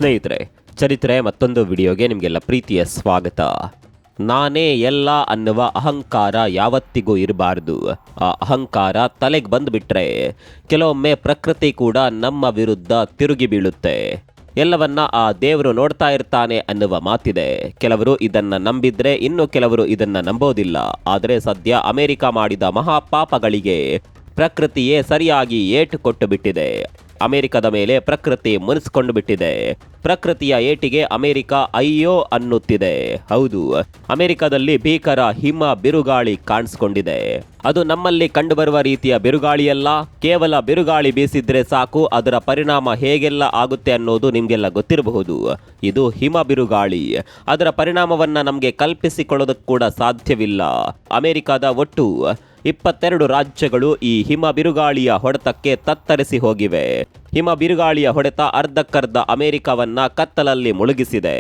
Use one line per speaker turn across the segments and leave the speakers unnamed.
ಸ್ನೇಹಿತರೆ, ಚರಿತ್ರೆ ಮತ್ತೊಂದು ವಿಡಿಯೋಗೆ ನಿಮಗೆಲ್ಲ ಪ್ರೀತಿಯ ಸ್ವಾಗತ. ನಾನೇ ಎಲ್ಲ ಅನ್ನುವ ಅಹಂಕಾರ ಯಾವತ್ತಿಗೂ ಇರಬಾರ್ದು. ಆ ಅಹಂಕಾರ ತಲೆಗೆ ಬಂದುಬಿಟ್ರೆ ಕೆಲವೊಮ್ಮೆ ಪ್ರಕೃತಿ ಕೂಡ ನಮ್ಮ ವಿರುದ್ಧ ತಿರುಗಿ ಬೀಳುತ್ತೆ. ಎಲ್ಲವನ್ನ ಆ ದೇವರು ನೋಡ್ತಾ ಇರ್ತಾನೆ ಅನ್ನುವ ಮಾತಿದೆ. ಕೆಲವರು ಇದನ್ನ ನಂಬಿದ್ರೆ ಇನ್ನು ಕೆಲವರು ಇದನ್ನ ನಂಬೋದಿಲ್ಲ. ಆದರೆ ಸದ್ಯ ಅಮೆರಿಕ ಮಾಡಿದ ಮಹಾಪಾಪಗಳಿಗೆ ಪ್ರಕೃತಿಯೇ ಸರಿಯಾಗಿ ಏಟು ಕೊಟ್ಟು ಬಿಟ್ಟಿದೆ. ಅಮೆರಿಕದ ಮೇಲೆ ಪ್ರಕೃತಿ ಮುನಿಸ್ಕೊಂಡು ಬಿಟ್ಟಿದೆ. ಪ್ರಕೃತಿಯ ಏಟಿಗೆ ಅಮೆರಿಕ ಅಯ್ಯೋ ಅನ್ನುತ್ತಿದೆ. ಹೌದು, ಅಮೆರಿಕದಲ್ಲಿ ಭೀಕರ ಹಿಮ ಬಿರುಗಾಳಿ ಕಾಣಿಸ್ಕೊಂಡಿದೆ. ಅದು ನಮ್ಮಲ್ಲಿ ಕಂಡುಬರುವ ರೀತಿಯ ಬಿರುಗಾಳಿಯಲ್ಲ. ಕೇವಲ ಬಿರುಗಾಳಿ ಬೀಸಿದ್ರೆ ಸಾಕು, ಅದರ ಪರಿಣಾಮ ಹೇಗೆಲ್ಲ ಆಗುತ್ತೆ ಅನ್ನೋದು ನಿಮಗೆಲ್ಲ ಗೊತ್ತಿರಬಹುದು. ಇದು ಹಿಮ ಬಿರುಗಾಳಿ. ಅದರ ಪರಿಣಾಮವನ್ನ ನಮಗೆ ಕಲ್ಪಿಸಿಕೊಳ್ಳೋದಕ್ಕೆ ಕೂಡ ಸಾಧ್ಯವಿಲ್ಲ. ಅಮೆರಿಕದ ಒಟ್ಟು 22 ರಾಜ್ಯಗಳು ಈ ಹಿಮ ಬಿರುಗಾಳಿಯ ಹೊಡೆತಕ್ಕೆ ತತ್ತರಿಸಿ ಹೋಗಿವೆ. ಹಿಮ ಬಿರುಗಾಳಿಯ ಹೊಡೆತ ಅರ್ಧಕ್ಕರ್ಧ ಅಮೆರಿಕವನ್ನ ಕತ್ತಲಲ್ಲಿ ಮುಳುಗಿಸಿದೆ.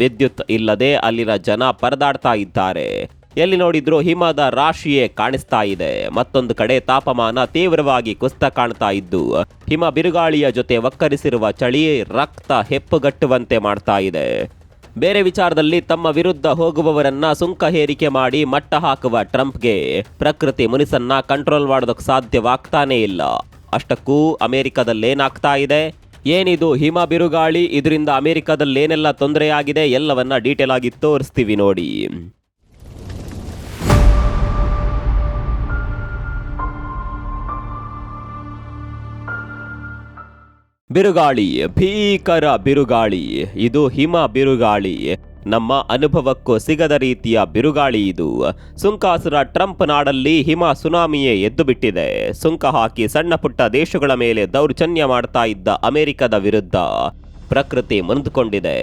ವಿದ್ಯುತ್ ಇಲ್ಲದೆ ಅಲ್ಲಿನ ಜನ ಪರದಾಡ್ತಾ ಇದ್ದಾರೆ. ಎಲ್ಲಿ ನೋಡಿದ್ರೂ ಹಿಮದ ರಾಶಿಯೇ ಕಾಣಿಸ್ತಾ ಇದೆ. ಮತ್ತೊಂದು ಕಡೆ ತಾಪಮಾನ ತೀವ್ರವಾಗಿ ಕುಸಿತ ಕಾಣ್ತಾ ಇದ್ದು ಹಿಮ ಬಿರುಗಾಳಿಯ ಜೊತೆ ಒಕ್ಕರಿಸಿರುವ ಚಳಿ ರಕ್ತ ಹೆಪ್ಪುಗಟ್ಟುವಂತೆ ಮಾಡ್ತಾ ಇದೆ. ಬೇರೆ ವಿಚಾರದಲ್ಲಿ ತಮ್ಮ ವಿರುದ್ಧ ಹೋಗುವವರನ್ನ ಸುಂಕ ಹೇರಿಕೆ ಮಾಡಿ ಮಟ್ಟ ಹಾಕುವ ಟ್ರಂಪ್ಗೆ ಪ್ರಕೃತಿ ಮುನಿಸನ್ನ ಕಂಟ್ರೋಲ್ ಮಾಡೋದಕ್ಕೆ ಸಾಧ್ಯವಾಗ್ತಾನೇ ಇಲ್ಲ. ಅಷ್ಟಕ್ಕೂ ಅಮೆರಿಕದಲ್ಲೇನಾಗ್ತಾ ಇದೆ, ಏನಿದು ಹಿಮ ಬಿರುಗಾಳಿ, ಇದರಿಂದ ಅಮೆರಿಕದಲ್ಲೇನೆಲ್ಲ ತೊಂದರೆಯಾಗಿದೆ ಎಲ್ಲವನ್ನ ಡೀಟೇಲ್ ಆಗಿ ತೋರಿಸ್ತೀವಿ ನೋಡಿ. ಬಿರುಗಾಳಿ, ಭೀಕರ ಬಿರುಗಾಳಿ. ಇದು ಹಿಮ ಬಿರುಗಾಳಿ. ನಮ್ಮ ಅನುಭವಕ್ಕೂ ಸಿಗದ ರೀತಿಯ ಬಿರುಗಾಳಿ ಇದು. ಸುಂಕಾಸುರ ಟ್ರಂಪ್ ನಾಡಲ್ಲಿ ಹಿಮ ಸುನಾಮಿಯೇ ಎದ್ದು ಬಿಟ್ಟಿದೆ. ಸುಂಕ ಹಾಕಿ ಸಣ್ಣ ಪುಟ್ಟ ದೇಶಗಳ ಮೇಲೆ ದೌರ್ಜನ್ಯ ಮಾಡ್ತಾ ಇದ್ದ ಅಮೆರಿಕದ ವಿರುದ್ಧ ಪ್ರಕೃತಿ ಮುನಿದುಕೊಂಡಿದೆ.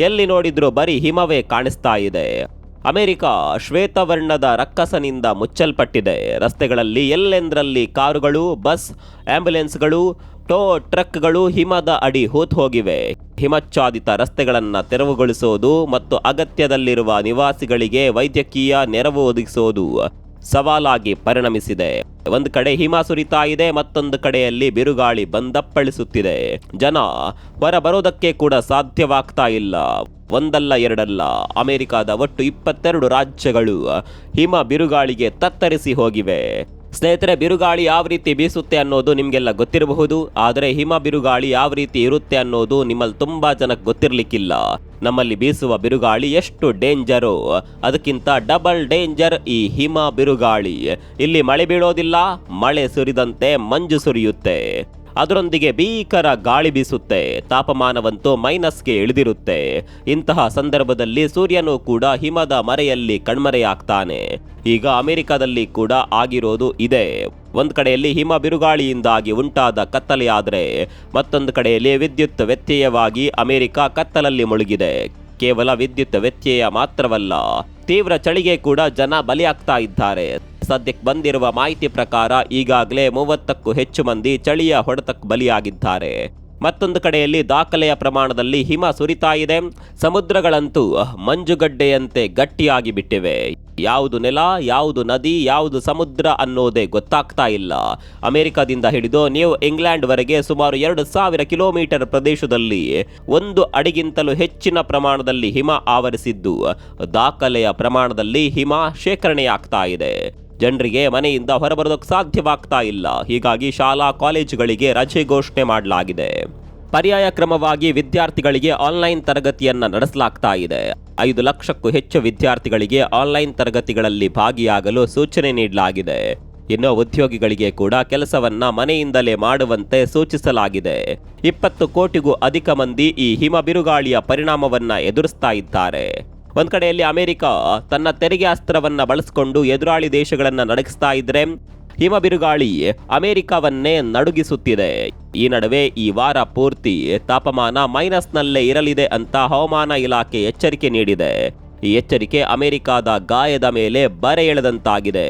ಎಲ್ಲಿ ನೋಡಿದ್ರೂ ಬರೀ ಹಿಮವೇ ಕಾಣಿಸ್ತಾ ಇದೆ. ಅಮೆರಿಕ ಶ್ವೇತವರ್ಣದ ರಕ್ಕಸನಿಂದ ಮುಚ್ಚಲ್ಪಟ್ಟಿದೆ. ರಸ್ತೆಗಳಲ್ಲಿ ಎಲ್ಲೆಂದರಲ್ಲಿ ಕಾರುಗಳು, ಬಸ್, ಆಂಬ್ಯುಲೆನ್ಸ್ಗಳು, ಟೋ ಟ್ರಕ್ಗಳು ಹಿಮದ ಅಡಿ ಹೂತ್ ಹೋಗಿವೆ. ಹಿಮಚ್ಛಾದಿತ ರಸ್ತೆಗಳನ್ನು ತೆರವುಗೊಳಿಸೋದು ಮತ್ತು ಅಗತ್ಯದಲ್ಲಿರುವ ನಿವಾಸಿಗಳಿಗೆ ವೈದ್ಯಕೀಯ ನೆರವು ಒದಗಿಸೋದು ಸವಾಲಾಗಿ ಪರಿಣಮಿಸಿದೆ. ಒಂದು ಕಡೆ ಹಿಮ ಸುರಿತಾ ಇದೆ, ಮತ್ತೊಂದು ಕಡೆಯಲ್ಲಿ ಬಿರುಗಾಳಿ ಬಂದಪ್ಪಳಿಸುತ್ತಿದೆ. ಜನ ಹೊರ ಬರೋದಕ್ಕೆ ಕೂಡ ಸಾಧ್ಯವಾಗ್ತಾ ಇಲ್ಲ. ಒಂದಲ್ಲ ಎರಡಲ್ಲ, ಅಮೆರಿಕದ ಒಟ್ಟು 22 ರಾಜ್ಯಗಳು ಹಿಮ ಬಿರುಗಾಳಿಗೆ ತತ್ತರಿಸಿ ಹೋಗಿವೆ. ಸ್ನೇಹಿತರೆ, ಬಿರುಗಾಳಿ ಯಾವ ರೀತಿ ಬೀಸುತ್ತೆ ಅನ್ನೋದು ನಿಮಗೆಲ್ಲ ಗೊತ್ತಿರಬಹುದು. ಆದರೆ ಹಿಮ ಬಿರುಗಾಳಿ ಯಾವ ರೀತಿ ಇರುತ್ತೆ ಅನ್ನೋದು ನಿಮ್ಮಲ್ಲಿ ತುಂಬಾ ಜನಕ್ಕೆ ಗೊತ್ತಿರಲಿಕ್ಕಿಲ್ಲ. ನಮ್ಮಲ್ಲಿ ಬೀಸುವ ಬಿರುಗಾಳಿ ಎಷ್ಟು ಡೇಂಜರು, ಅದಕ್ಕಿಂತ ಡಬಲ್ ಡೇಂಜರ್ ಈ ಹಿಮ ಬಿರುಗಾಳಿ. ಇಲ್ಲಿ ಮಳೆ ಬೀಳೋದಿಲ್ಲ, ಮಳೆ ಸುರಿದಂತೆ ಮಂಜು ಸುರಿಯುತ್ತೆ. ಅದರೊಂದಿಗೆ ಭೀಕರ ಗಾಳಿ ಬೀಸುತ್ತೆ. ತಾಪಮಾನವಂತೂ ಮೈನಸ್ಗೆ ಇಳಿದಿರುತ್ತೆ. ಇಂತಹ ಸಂದರ್ಭದಲ್ಲಿ ಸೂರ್ಯನೂ ಕೂಡ ಹಿಮದ ಮರೆಯಲ್ಲಿ ಕಣ್ಮರೆಯಾಗ್ತಾನೆ. ಈಗ ಅಮೆರಿಕದಲ್ಲಿ ಕೂಡ ಆಗಿರೋದು ಇದೆ. ಒಂದು ಕಡೆಯಲ್ಲಿ ಹಿಮ ಬಿರುಗಾಳಿಯಿಂದಾಗಿ ಉಂಟಾದ ಕತ್ತಲೆಯಾದರೆ ಮತ್ತೊಂದು ಕಡೆಯಲ್ಲಿ ವಿದ್ಯುತ್ ವ್ಯತ್ಯಯವಾಗಿ ಅಮೆರಿಕ ಕತ್ತಲಲ್ಲಿ ಮುಳುಗಿದೆ. ಕೇವಲ ವಿದ್ಯುತ್ ವ್ಯತ್ಯಯ ಮಾತ್ರವಲ್ಲ, ತೀವ್ರ ಚಳಿಗೆ ಕೂಡ ಜನ ಬಲಿಯಾಗ್ತಾ ಇದ್ದಾರೆ. ಸದ್ಯಕ್ಕೆ ಬಂದಿರುವ ಮಾಹಿತಿ ಪ್ರಕಾರ ಈಗಾಗಲೇ 30ಕ್ಕೂ ಹೆಚ್ಚು ಮಂದಿ ಚಳಿಯ ಹೊಡೆತಕ್ಕೆ ಬಲಿಯಾಗಿದ್ದಾರೆ. ಮತ್ತೊಂದು ಕಡೆಯಲ್ಲಿ ದಾಖಲೆಯ ಪ್ರಮಾಣದಲ್ಲಿ ಹಿಮ ಸುರಿತಾ ಇದೆ. ಸಮುದ್ರಗಳಂತೂ ಮಂಜುಗಡ್ಡೆಯಂತೆ ಗಟ್ಟಿಯಾಗಿ ಬಿಟ್ಟಿವೆ. ಯಾವುದು ನೆಲ, ಯಾವುದು ನದಿ, ಯಾವುದು ಸಮುದ್ರ ಅನ್ನೋದೇ ಗೊತ್ತಾಗ್ತಾ ಇಲ್ಲ. ಅಮೆರಿಕದಿಂದ ಹಿಡಿದು ನ್ಯೂ ಇಂಗ್ಲೆಂಡ್ವರೆಗೆ ಸುಮಾರು 2000 ಕಿಲೋಮೀಟರ್ ಪ್ರದೇಶದಲ್ಲಿ 1 ಅಡಿಗಿಂತಲೂ ಹೆಚ್ಚಿನ ಪ್ರಮಾಣದಲ್ಲಿ ಹಿಮ ಆವರಿಸಿದ್ದು ದಾಖಲೆಯ ಪ್ರಮಾಣದಲ್ಲಿ ಹಿಮ ಶೇಖರಣೆಯಾಗ್ತಾ ಇದೆ. ಜನರಿಗೆ ಮನೆಯಿಂದ ಹೊರಬರೋದಕ್ಕೆ ಸಾಧ್ಯವಾಗ್ತಾ ಇಲ್ಲ. ಹೀಗಾಗಿ ಶಾಲಾ ಕಾಲೇಜುಗಳಿಗೆ ರಜೆ ಘೋಷಣೆ ಮಾಡಲಾಗಿದೆ. ಪರ್ಯಾಯ ಕ್ರಮವಾಗಿ ವಿದ್ಯಾರ್ಥಿಗಳಿಗೆ ಆನ್ಲೈನ್ ತರಗತಿಯನ್ನ ನಡೆಸಲಾಗ್ತಾ ಇದೆ. 5 ಲಕ್ಷಕ್ಕೂ ಹೆಚ್ಚು ವಿದ್ಯಾರ್ಥಿಗಳಿಗೆ ಆನ್ಲೈನ್ ತರಗತಿಗಳಲ್ಲಿ ಭಾಗಿಯಾಗಲು ಸೂಚನೆ ನೀಡಲಾಗಿದೆ. ಇನ್ನು ಉದ್ಯೋಗಿಗಳಿಗೆ ಕೂಡ ಕೆಲಸವನ್ನ ಮನೆಯಿಂದಲೇ ಮಾಡುವಂತೆ ಸೂಚಿಸಲಾಗಿದೆ. 20 ಕೋಟಿಗೂ ಅಧಿಕ ಮಂದಿ ಈ ಹಿಮ ಬಿರುಗಾಳಿಯ ಪರಿಣಾಮವನ್ನ ಎದುರಿಸ್ತಾ ಇದ್ದಾರೆ. ಒಂದ್ ಕಡೆಯಲ್ಲಿ ಅಮೆರಿಕ ತನ್ನ ತೆರಿಗೆ ಅಸ್ತ್ರವನ್ನ ಬಳಸಿಕೊಂಡು ಎದುರಾಳಿ ದೇಶಗಳನ್ನ ನಡಗಿಸ್ತಾ ಇದ್ರೆ ಹಿಮ ಬಿರುಗಾಳಿ ಅಮೆರಿಕವನ್ನೇ ನಡುಗಿಸುತ್ತಿದೆ. ಈ ನಡುವೆ ಈ ವಾರ ಪೂರ್ತಿ ತಾಪಮಾನ ಮೈನಸ್ನಲ್ಲೇ ಇರಲಿದೆ ಅಂತ ಹವಾಮಾನ ಇಲಾಖೆ ಎಚ್ಚರಿಕೆ ನೀಡಿದೆ. ಈ ಎಚ್ಚರಿಕೆ ಅಮೆರಿಕದ ಗಾಯದ ಮೇಲೆ ಬರೆ ಎಳೆದಂತಾಗಿದೆ.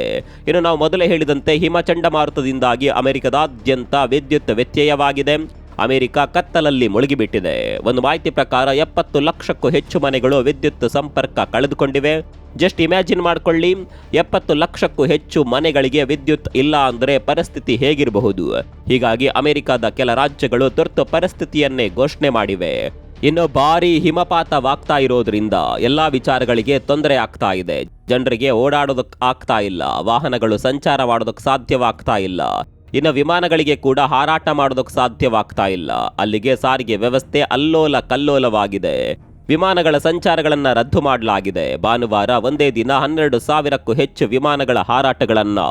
ಇನ್ನು ನಾವು ಮೊದಲೇ ಹೇಳಿದಂತೆ ಹಿಮ ಚಂಡಮಾರುತದಿಂದಾಗಿ ಅಮೆರಿಕದಾದ್ಯಂತ ವಿದ್ಯುತ್ ವ್ಯತ್ಯಯವಾಗಿದೆ. ಅಮೆರಿಕ ಕತ್ತಲಲ್ಲಿ ಮುಳುಗಿಬಿಟ್ಟಿದೆ. ಒಂದು ಮಾಹಿತಿ ಪ್ರಕಾರ 70 ಲಕ್ಷಕ್ಕೂ ಹೆಚ್ಚು ಮನೆಗಳು ವಿದ್ಯುತ್ ಸಂಪರ್ಕ ಕಳೆದುಕೊಂಡಿವೆ. ಜಸ್ಟ್ ಇಮ್ಯಾಜಿನ್ ಮಾಡ್ಕೊಳ್ಳಿ, 70 ಲಕ್ಷಕ್ಕೂ ಹೆಚ್ಚು ಮನೆಗಳಿಗೆ ವಿದ್ಯುತ್ ಇಲ್ಲ ಅಂದರೆ ಪರಿಸ್ಥಿತಿ ಹೇಗಿರಬಹುದು. ಹೀಗಾಗಿ ಅಮೆರಿಕದ ಕೆಲ ರಾಜ್ಯಗಳು ತುರ್ತು ಪರಿಸ್ಥಿತಿಯನ್ನೇ ಘೋಷಣೆ ಮಾಡಿವೆ. ಇನ್ನು ಭಾರಿ ಹಿಮಪಾತವಾಗ್ತಾ ಇರೋದ್ರಿಂದ ಎಲ್ಲಾ ವಿಚಾರಗಳಿಗೆ ತೊಂದರೆ ಆಗ್ತಾ ಇದೆ. ಜನರಿಗೆ ಓಡಾಡೋದಕ್ಕೆ ಆಗ್ತಾ ಇಲ್ಲ, ವಾಹನಗಳು ಸಂಚಾರ ಮಾಡೋದಕ್ಕೆ ಸಾಧ್ಯವಾಗ್ತಾ ಇಲ್ಲ, ಇನ್ನು ವಿಮಾನಗಳಿಗೆ ಕೂಡ ಹಾರಾಟ ಮಾಡೋದಕ್ಕೆ ಸಾಧ್ಯವಾಗ್ತಾ ಇಲ್ಲ. ಅಲ್ಲಿಗೆ ಸಾರಿಗೆ ವ್ಯವಸ್ಥೆ ಅಲ್ಲೋಲ ಕಲ್ಲೋಲವಾಗಿದೆ. ವಿಮಾನಗಳ ಸಂಚಾರಗಳನ್ನು ರದ್ದು ಮಾಡಲಾಗಿದೆ. ಭಾನುವಾರ ಒಂದೇ ದಿನ 12,000ಕ್ಕೂ ಹೆಚ್ಚು ವಿಮಾನಗಳ ಹಾರಾಟಗಳನ್ನು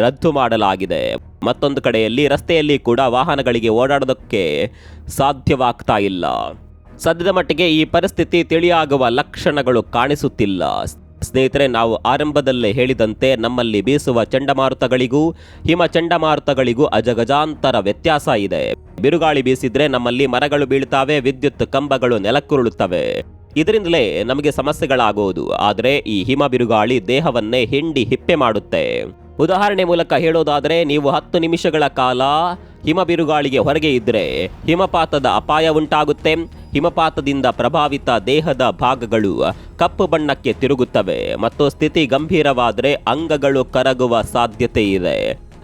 ರದ್ದು ಮಾಡಲಾಗಿದೆ. ಮತ್ತೊಂದು ಕಡೆಯಲ್ಲಿ ರಸ್ತೆಯಲ್ಲಿ ಕೂಡ ವಾಹನಗಳಿಗೆ ಓಡಾಡೋದಕ್ಕೆ ಸಾಧ್ಯವಾಗ್ತಾ ಇಲ್ಲ. ಸದ್ಯದ ಮಟ್ಟಿಗೆ ಈ ಪರಿಸ್ಥಿತಿ ತಿಳಿಯಾಗುವ ಲಕ್ಷಣಗಳು ಕಾಣಿಸುತ್ತಿಲ್ಲ. ಸ್ನೇಹಿತರೆ, ನಾವು ಆರಂಭದಲ್ಲೇ ಹೇಳಿದಂತೆ ನಮ್ಮಲ್ಲಿ ಬೀಸುವ ಚಂಡಮಾರುತಗಳಿಗೂ ಹಿಮ ಚಂಡಮಾರುತಗಳಿಗೂ ಅಜಗಜಾಂತರ ವ್ಯತ್ಯಾಸ ಇದೆ. ಬಿರುಗಾಳಿ ಬೀಸಿದ್ರೆ ನಮ್ಮಲ್ಲಿ ಮರಗಳು ಬೀಳ್ತಾವೆ, ವಿದ್ಯುತ್ ಕಂಬಗಳು ನೆಲಕ್ಕುರುಳುತ್ತವೆ. ಇದರಿಂದಲೇ ನಮಗೆ ಸಮಸ್ಯೆಗಳಾಗುವುದು. ಆದರೆ ಈ ಹಿಮ ಬಿರುಗಾಳಿ ದೇಹವನ್ನೇ ಹಿಂಡಿ ಹಿಪ್ಪೆ ಮಾಡುತ್ತೆ. ಉದಾಹರಣೆ ಮೂಲಕ ಹೇಳೋದಾದರೆ, ನೀವು 10 ನಿಮಿಷಗಳ ಕಾಲ ಹಿಮ ಬಿರುಗಾಳಿಗೆ ಹೊರಗೆ ಇದ್ದರೆ ಹಿಮಪಾತದ ಅಪಾಯ ಉಂಟಾಗುತ್ತೆ. ಹಿಮಪಾತದಿಂದ ಪ್ರಭಾವಿತ ದೇಹದ ಭಾಗಗಳು ಕಪ್ಪು ಬಣ್ಣಕ್ಕೆ ತಿರುಗುತ್ತವೆ ಮತ್ತು ಸ್ಥಿತಿ ಗಂಭೀರವಾದರೆ ಅಂಗಗಳು ಕರಗುವ ಸಾಧ್ಯತೆ ಇದೆ.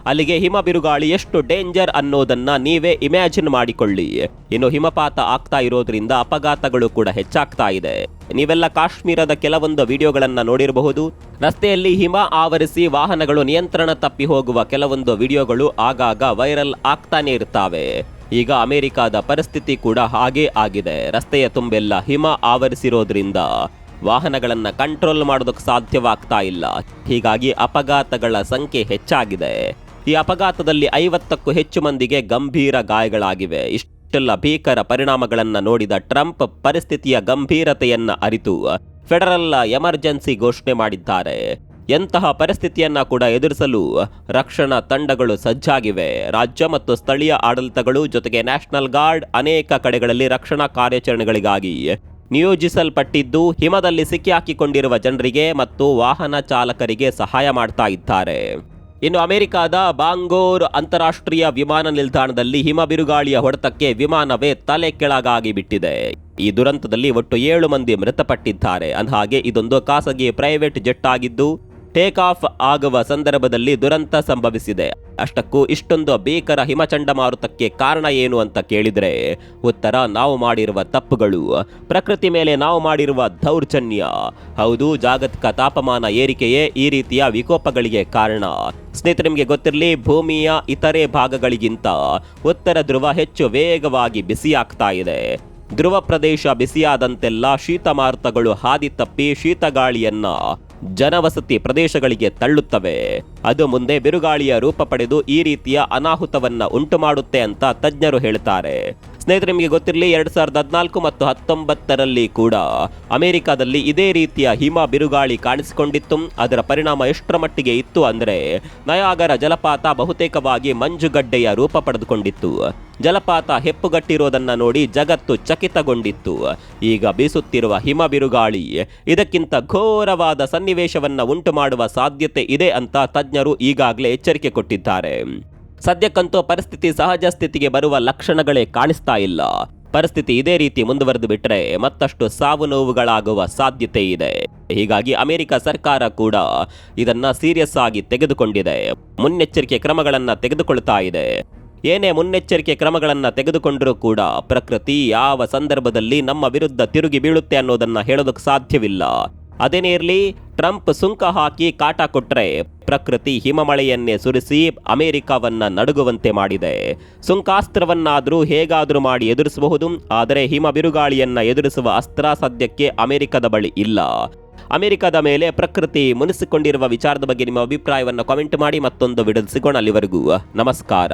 ಅಲ್ಲಿಗೆ ಹಿಮ ಬಿರುಗಾಳಿ ಎಷ್ಟು ಡೇಂಜರ್ ಅನ್ನೋದನ್ನ ನೀವೇ ಇಮ್ಯಾಜಿನ್ ಮಾಡಿಕೊಳ್ಳಿ. ಇನ್ನು ಹಿಮಪಾತ ಆಗ್ತಾ ಇರೋದ್ರಿಂದ ಅಪಘಾತಗಳು ಕೂಡ ಹೆಚ್ಚಾಗ್ತಾ ಇದೆ. ನೀವೆಲ್ಲ ಕಾಶ್ಮೀರದ ಕೆಲವೊಂದು ವಿಡಿಯೋಗಳನ್ನ ನೋಡಿರಬಹುದು. ರಸ್ತೆಯಲ್ಲಿ ಹಿಮ ಆವರಿಸಿ ವಾಹನಗಳು ನಿಯಂತ್ರಣ ತಪ್ಪಿ ಹೋಗುವ ಕೆಲವೊಂದು ವಿಡಿಯೋಗಳು ಆಗಾಗ ವೈರಲ್ ಆಗ್ತಾನೆ ಇರ್ತಾವೆ. ಈಗ ಅಮೆರಿಕದ ಪರಿಸ್ಥಿತಿ ಕೂಡ ಹಾಗೇ ಆಗಿದೆ. ರಸ್ತೆಯ ತುಂಬೆಲ್ಲ ಹಿಮ ಆವರಿಸಿರೋದ್ರಿಂದ ವಾಹನಗಳನ್ನ ಕಂಟ್ರೋಲ್ ಮಾಡೋದಕ್ಕೆ ಸಾಧ್ಯವಾಗ್ತಾ ಇಲ್ಲ. ಹೀಗಾಗಿ ಅಪಘಾತಗಳ ಸಂಖ್ಯೆ ಹೆಚ್ಚಾಗಿದೆ. ಈ ಅಪಘಾತದಲ್ಲಿ 50ಕ್ಕೂ ಹೆಚ್ಚು ಮಂದಿಗೆ ಗಂಭೀರ ಗಾಯಗಳಾಗಿವೆ. ಇಷ್ಟೆಲ್ಲ ಭೀಕರ ಪರಿಣಾಮಗಳನ್ನು ನೋಡಿದ ಟ್ರಂಪ್ ಪರಿಸ್ಥಿತಿಯ ಗಂಭೀರತೆಯನ್ನ ಅರಿತು ಫೆಡರಲ್ ಎಮರ್ಜೆನ್ಸಿ ಘೋಷಣೆ ಮಾಡಿದ್ದಾರೆ. ಎಂತಹ ಪರಿಸ್ಥಿತಿಯನ್ನ ಕೂಡ ಎದುರಿಸಲು ರಕ್ಷಣಾ ತಂಡಗಳು ಸಜ್ಜಾಗಿವೆ. ರಾಜ್ಯ ಮತ್ತು ಸ್ಥಳೀಯ ಆಡಳಿತಗಳು ಜೊತೆಗೆ ನ್ಯಾಷನಲ್ ಗಾರ್ಡ್ ಅನೇಕ ಕಡೆಗಳಲ್ಲಿ ರಕ್ಷಣಾ ಕಾರ್ಯಾಚರಣೆಗಳಿಗಾಗಿ ನಿಯೋಜಿಸಲ್ಪಟ್ಟಿದ್ದು ಹಿಮದಲ್ಲಿ ಸಿಕ್ಕಿಹಾಕಿಕೊಂಡಿರುವ ಜನರಿಗೆ ಮತ್ತು ವಾಹನ ಚಾಲಕರಿಗೆ ಸಹಾಯ ಮಾಡ್ತಾ ಇದ್ದಾರೆ. ಇನ್ನು ಅಮೆರಿಕದ ಬಾಂಗೋರ್ ಅಂತಾರಾಷ್ಟ್ರೀಯ ವಿಮಾನ ನಿಲ್ದಾಣದಲ್ಲಿ ಹಿಮ ಬಿರುಗಾಳಿಯ ಹೊಡೆತಕ್ಕೆ ವಿಮಾನವೇ ತಲೆ ಕೆಳಗಾಗಿ ಬಿಟ್ಟಿದೆ. ಈ ದುರಂತದಲ್ಲಿ ಒಟ್ಟು 7 ಮಂದಿ ಮೃತಪಟ್ಟಿದ್ದಾರೆ. ಅಂದಹಾಗೆ ಇದೊಂದು ಖಾಸಗಿ ಪ್ರೈವೇಟ್ ಜೆಟ್ ಆಗಿದ್ದು ಟೇಕ್ ಆಫ್ ಆಗುವ ಸಂದರ್ಭದಲ್ಲಿ ದುರಂತ ಸಂಭವಿಸಿದೆ. ಅಷ್ಟಕ್ಕೂ ಇಷ್ಟೊಂದು ಭೀಕರ ಹಿಮ ಚಂಡಮಾರುತಕ್ಕೆ ಕಾರಣ ಏನು ಅಂತ ಕೇಳಿದ್ರೆ ಉತ್ತರ ನಾವು ಮಾಡಿರುವ ತಪ್ಪುಗಳು, ಪ್ರಕೃತಿ ಮೇಲೆ ನಾವು ಮಾಡಿರುವ ದೌರ್ಜನ್ಯ. ಹೌದು, ಜಾಗತಿಕ ತಾಪಮಾನ ಏರಿಕೆಯೇ ಈ ರೀತಿಯ ವಿಕೋಪಗಳಿಗೆ ಕಾರಣ. ಸ್ನೇಹಿತರೆ, ನಿಮಗೆ ಗೊತ್ತಿರಲಿ, ಭೂಮಿಯ ಇತರೆ ಭಾಗಗಳಿಗಿಂತ ಉತ್ತರ ಧ್ರುವ ಹೆಚ್ಚು ವೇಗವಾಗಿ ಬಿಸಿಯಾಗ್ತಾ ಇದೆ. ಧ್ರುವ ಪ್ರದೇಶ ಬಿಸಿಯಾದಂತೆಲ್ಲ ಶೀತಮಾರುತಗಳು ಹಾದಿ ತಪ್ಪಿ ಶೀತಗಾಳಿಯನ್ನ ಜನವಸತಿ ಪ್ರದೇಶಗಳಿಗೆ ತಳ್ಳುತ್ತವೆ. ಅದು ಮುಂದೆ ಬಿರುಗಾಳಿಯ ರೂಪ ಪಡೆದು ಈ ರೀತಿಯ ಅನಾಹುತವನ್ನ ಉಂಟು ಮಾಡುತ್ತೆ ಅಂತ ತಜ್ಞರು ಹೇಳ್ತಾರೆ. ಸ್ನೇಹಿತರೆ, ನಿಮಗೆ ಗೊತ್ತಿರಲಿ, 2014 ಮತ್ತು 2019ರಲ್ಲಿ ಕೂಡ ಅಮೆರಿಕದಲ್ಲಿ ಇದೇ ರೀತಿಯ ಹಿಮ ಬಿರುಗಾಳಿ ಕಾಣಿಸಿಕೊಂಡಿತ್ತು. ಅದರ ಪರಿಣಾಮ ಎಷ್ಟರ ಮಟ್ಟಿಗೆ ಇತ್ತು ಅಂದರೆ ನಯಾಗರ ಜಲಪಾತ ಬಹುತೇಕವಾಗಿ ಮಂಜುಗಡ್ಡೆಯ ರೂಪ ಪಡೆದುಕೊಂಡಿತ್ತು. ಜಲಪಾತ ಹೆಪ್ಪುಗಟ್ಟಿರೋದನ್ನ ನೋಡಿ ಜಗತ್ತು ಚಕಿತಗೊಂಡಿತ್ತು. ಈಗ ಬೀಸುತ್ತಿರುವ ಹಿಮ ಬಿರುಗಾಳಿ ಇದಕ್ಕಿಂತ ಘೋರವಾದ ಸನ್ನಿವೇಶವನ್ನ ಉಂಟು ಮಾಡುವ ಸಾಧ್ಯತೆ ಇದೆ ಅಂತ ತಜ್ಞರು ಈಗಾಗಲೇ ಎಚ್ಚರಿಕೆ ಕೊಟ್ಟಿದ್ದಾರೆ. ಸದ್ಯಕ್ಕಂತೂ ಪರಿಸ್ಥಿತಿ ಸಹಜ ಸ್ಥಿತಿಗೆ ಬರುವ ಲಕ್ಷಣಗಳೇ ಕಾಣಿಸ್ತಾ ಇಲ್ಲ. ಪರಿಸ್ಥಿತಿ ಇದೇ ರೀತಿ ಮುಂದುವರೆದು ಬಿಟ್ಟರೆ ಮತ್ತಷ್ಟು ಸಾವು ನೋವುಗಳಾಗುವ ಸಾಧ್ಯತೆ ಇದೆ. ಹೀಗಾಗಿ ಅಮೆರಿಕ ಸರ್ಕಾರ ಕೂಡ ಇದನ್ನ ಸೀರಿಯಸ್ ಆಗಿ ತೆಗೆದುಕೊಂಡಿದೆ. ಮುನ್ನೆಚ್ಚರಿಕೆ ಕ್ರಮಗಳನ್ನ ತೆಗೆದುಕೊಳ್ತಾ ಇದೆ. ಏನೇ ಮುನ್ನೆಚ್ಚರಿಕೆ ಕ್ರಮಗಳನ್ನ ತೆಗೆದುಕೊಂಡರೂ ಕೂಡ ಪ್ರಕೃತಿ ಯಾವ ಸಂದರ್ಭದಲ್ಲಿ ನಮ್ಮ ವಿರುದ್ಧ ತಿರುಗಿ ಬೀಳುತ್ತೆ ಅನ್ನೋದನ್ನ ಹೇಳೋದಕ್ಕೆ ಸಾಧ್ಯವಿಲ್ಲ. ಅದೇನೇ ಇರಲಿ, ಟ್ರಂಪ್ ಸುಂಕ ಹಾಕಿ ಕಾಟ ಕೊಟ್ರೆ ಪ್ರಕೃತಿ ಹಿಮಮಳೆಯನ್ನೇ ಸುರಿಸಿ ಅಮೆರಿಕವನ್ನ ನಡುಗುವಂತೆ ಮಾಡಿದೆ. ಸುಂಕಾಸ್ತ್ರವನ್ನಾದರೂ ಹೇಗಾದರೂ ಮಾಡಿ ಎದುರಿಸಬಹುದು. ಆದರೆ ಹಿಮ ಬಿರುಗಾಳಿಯನ್ನ ಎದುರಿಸುವ ಅಸ್ತ್ರ ಸದ್ಯಕ್ಕೆ ಅಮೆರಿಕದ ಬಳಿ ಇಲ್ಲ. ಅಮೆರಿಕದ ಮೇಲೆ ಪ್ರಕೃತಿ ಮುನಿಸಿಕೊಂಡಿರುವ ವಿಚಾರದ ಬಗ್ಗೆ ನಿಮ್ಮ ಅಭಿಪ್ರಾಯವನ್ನು ಕಾಮೆಂಟ್ ಮಾಡಿ. ಮತ್ತೊಂದು ವಿಡಿಯೋ ಸಿಗೋಣ. ಅಲ್ಲಿವರೆಗೂ ನಮಸ್ಕಾರ.